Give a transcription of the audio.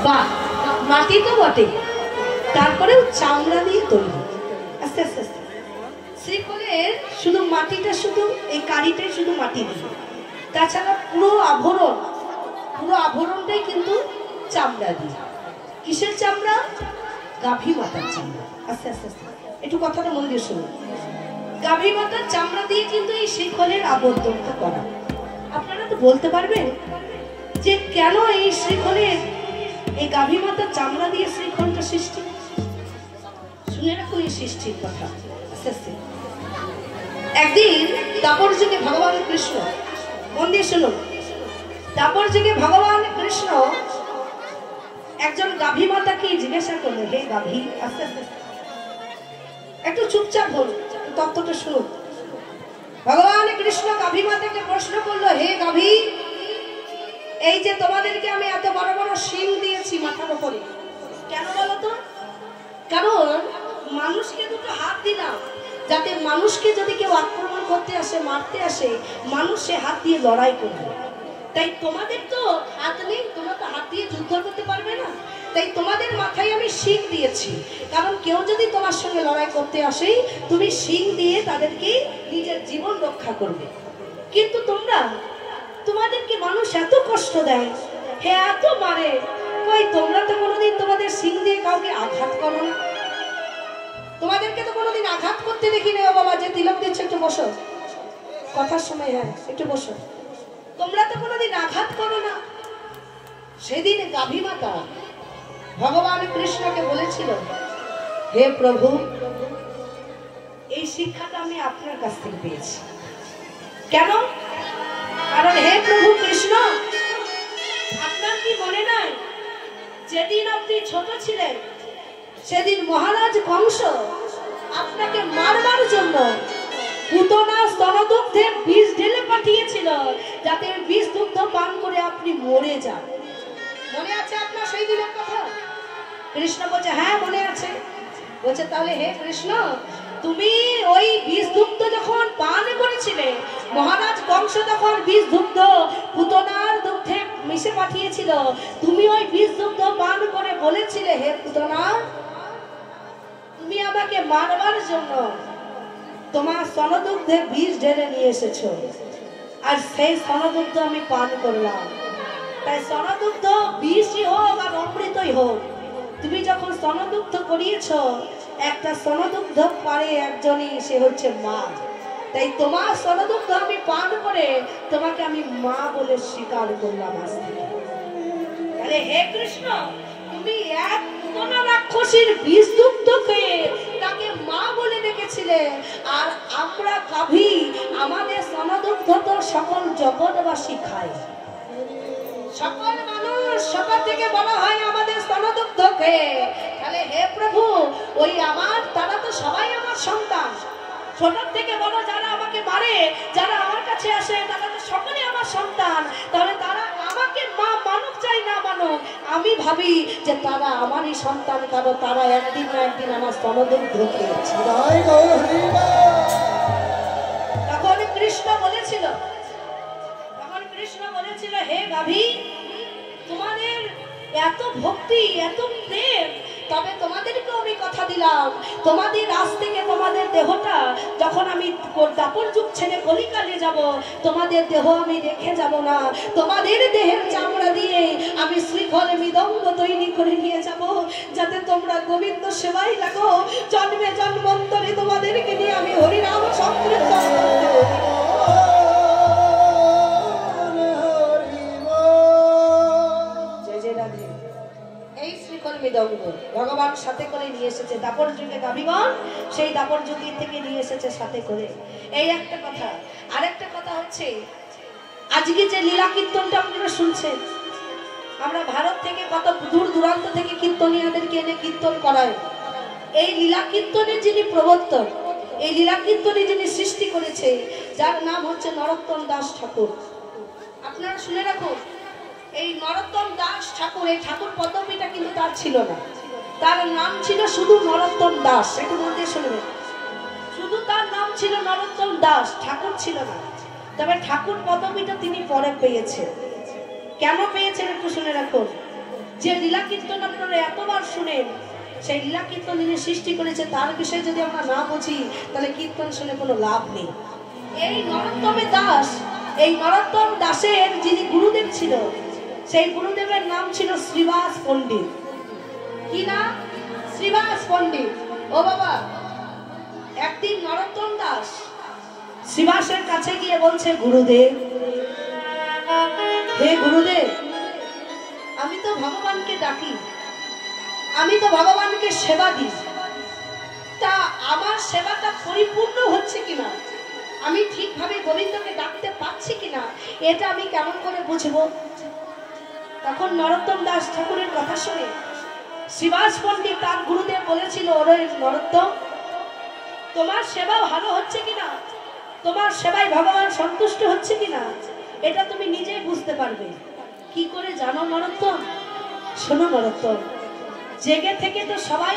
বাহ, মাটি তো বটে, তারপরেও চামড়া দিয়ে তৈরি। আস্তে আস্তে আস্তে শ্রীফলের শুধু মাটিটা, শুধু এই কারিটাই শুধু মাটি দিয়ে, তাছাড়া পুরো আভরণটাই কিন্তু চামড়া দিয়ে। কিসের চামড়া? গাভী মাতার চামড়া। আস্তে আস্তে আস্তে একটু কথাটা মন দিয়ে শুনুন। গাভী মাতার চামড়া দিয়ে কিন্তু এই শ্রীফলের আবর্তনটা করা। আপনারা তো বলতে পারবেন যে কেন এই শ্রীফলের এই গাভী মাতার চামড়া দিয়ে শ্রীফলটা সৃষ্টি? শুনে রাখুন এই সৃষ্টির কথা। আস্তে আস্তে একদিন দাপর যুগে ভগবান কৃষ্ণ, মন দিয়ে শুনুন, দাপর যুগে ভগবান কৃষ্ণ একজন গাভী মাতাকে জিজ্ঞাসা করলেন, হে গাভী, আস্তে আস্তে একটু চুপচাপ বলুন, তত্ত্বটা শুনুন। ভগবান কৃষ্ণ গাভী মাতাকে প্রশ্ন করলো, হে গাভী, এই যে তোমাদেরকে আমি এত বড় বড় শিং দিয়েছি মাথার উপরে, কেন বলো তো? কারণ মানুষকে দুটো হাত দিলাম, যাতে মানুষকে যদি কেউ আক্রমণ করতে আসে, মারতে আসে, মানুষ সে হাত দিয়ে লড়াই করবে। তাই তোমাদের তো হাত নেই, তোমরা তো হাত দিয়ে যুদ্ধ করতে পারবে না, তাই তোমাদের মাথায় আমি শিং দিয়েছি, কারণ কেউ যদি তোমার সঙ্গে লড়াই করতে আসে, তুমি শিং দিয়ে তাদেরকে নিজের জীবন রক্ষা করবে। কিন্তু তোমাদেরকে মানুষ এত কষ্ট দেয়, হে এত মারে, কই তোমরা তো কোনোদিন তোমাদের শিং দিয়ে কাউকে আঘাত করো না। তোমাদেরকে তো কোনোদিন আঘাত করতে দেখি না। বাবা যে তিলক দিচ্ছে, একটু বসো, কথার সময়, হ্যাঁ একটু বসো। তোমরা তো কোনোদিন আঘাত করো না। সেদিন গাভী মাতা ভগবান কৃষ্ণকে বলেছিল, হে প্রভু, এই শিক্ষাটা আমি আপনার কাছ থেকে পেয়েছি। কেন? কারণ হে প্রভু কৃষ্ণ, আপনার কি মনে নাই যেদিন আপনি ছোট ছিলেন, সেদিন মহারাজ কংস আপনাকে মারবার জন্য পুতনা স্তনদুগ্ধে বিষ ঢেলে পাঠিয়েছিল, যাতে বিষ দুগ্ধ পান করে আপনি মরে যান। মনে আছে আপনার সেই দিনের কথা? কৃষ্ণ বলছে, হ্যাঁ মনে আছে। বলছে, তাহলে হে কৃষ্ণ, তুমি ওই বিষ দুগ্ধ যখন পান করেছিলে, মহারাজ কংস তখন বিষ দুগ্ধ পুতনার দুগ্ধে মিশে পাঠিয়েছিল, তুমি ওই বিষ দুগ্ধ পান করে বলেছিলে, হে পুতনা, তুমি আমাকে মারবার জন্য তোমার স্তনদুগ্ধে বিষ ঢেলে নিয়ে এসেছো, আর সেই স্তনদুগ্ধ আমি পান করলাম। তাই স্তনদুগ্ধ বিষই হোক আর অমৃতই হোক, তুমি যখন স্তনদুগ্ধ করিয়েছ, একটা স্তনদুগ্ধ পারে একজনই, সে হচ্ছে মা। তাই তোমার স্তনদুগ্ধ আমি পান করে তোমাকে আমি মা বলে স্বীকার করলাম আজ থেকে। আরে হে কৃষ্ণ, তুমি এক পুতনা রাক্ষসীর বিষ দুগ্ধ খেয়ে তাকে মা বলে ডেকেছিলে, আর আমরা গাভী, আমাদের স্তনদুগ্ধ তো সকল জগৎবাসী খায়, সকল মানুষ সকাল থেকে বলা হয় আমাদের স্তনদুগ্ধ খেয়ে। তাহলে হে প্রভু, ওই আমার, তারা তো সবাই আমার সন্তান, ছোট থেকে বড় যারা আমাকে মারে, যারা আমার কাছে আসে, তারা তো সকলে আমার সন্তান। তাহলে তারা আমাকে মা মানুক চাই না মানুক, আমি ভাবি যে তারা আমারই সন্তান, কারণ তারা একদিন না একদিন আমার স্তনদুগ্ধ খেয়েছে। তখন কৃষ্ণ বলেছিল, হে গাভী, তোমাদের এত ভক্তি, এত প্রেম, তবে তোমাদেরকেও আমি কথা দিলাম, তোমাদের আজ থেকে তোমাদের দেহটা যখন আমি দাপর যুগ ছেড়ে কলিকালে যাব, তোমাদের দেহ আমি রেখে যাব না, তোমাদের দেহের চামড়া দিয়ে আমি শ্রীফল মৃদঙ্গ তৈরি করে নিয়ে যাব, যাতে তোমরা গোবিন্দ সেবাই লাগো, জন্মে জন্মান্তরে তোমাদেরকে নিয়ে আমি হরিনাম সংকীর্তন করতে পারি। ভগবান সাথে করে নিয়ে এসেছে দাপর যুগে গাভীগণ, সেই দাপর যুগে থেকে নিয়ে এসেছে সাথে করে। এই একটা কথা। আরেকটা কথা হচ্ছে, আজকে যে লীলা কীর্তনটা আপনারা শুনছেন, আমরা ভারত থেকে কত দূর দূরান্ত থেকে কীর্তনীয়াদেরকে এনে কীর্তন করায়। এই লীলা কীর্তনের যিনি প্রবর্তক, এই লীলা কীর্তনে যিনি সৃষ্টি করেছে, যার নাম হচ্ছে নরোত্তম দাস ঠাকুর। আপনারা শুনে রাখুন, এই নরোত্তম দাস ঠাকুর, এই ঠাকুর পদবীটা কিন্তু তার ছিল না, তার নাম ছিল শুধু নরোত্তম দাস। একটু মধ্যে শুনবেন, শুধু তার নাম ছিল নরোত্তম দাস, ঠাকুর ছিল না। তবে ঠাকুর পদবীটা তিনি পরে পেয়েছেন। কেন পেয়েছেন একটু শুনে রাখুন। যে লীলা কীর্তন আপনারা এতবার শুনেন, সেই লীলা কীর্তন যিনি সৃষ্টি করেছে তার বিষয়ে যদি আমরা না বুঝি তাহলে কীর্তন শুনে কোনো লাভ নেই। এই নরোত্তমে দাস, এই নরোত্তম দাসের যিনি গুরুদেব ছিল, সেই গুরুদেবের নাম ছিল শ্রীবাস পণ্ডিত। কি নাম? শ্রীবাস পণ্ডিত। ও বাবা, একদিন নরোত্তম দাস শ্রীবাসের কাছে গিয়ে বলছে, গুরুদেব, হে গুরুদেব, আমি তো ভগবানকে ডাকি, আমি তো ভগবানকে সেবা দিই, তা আমার সেবাটা পরিপূর্ণ হচ্ছে কিনা, আমি ঠিকভাবে গোবিন্দকে ডাকতে পারছি কিনা, এটা আমি কেমন করে বুঝবো? তখন নরোত্তম দাস ঠাকুরের কথা শুনে শ্রীবাস পণ্ডিত তার গুরুদেব বলেছিল, ওরে নরোত্তম, তোমার সেবা ভালো হচ্ছে কিনা, তোমার সেবায় ভগবান সন্তুষ্ট হচ্ছে কিনা, এটা তুমি নিজেই বুঝতে পারবে। কি করে জানো নরোত্তম? শোনো নরোত্তম, জেগে থেকে তো সবাই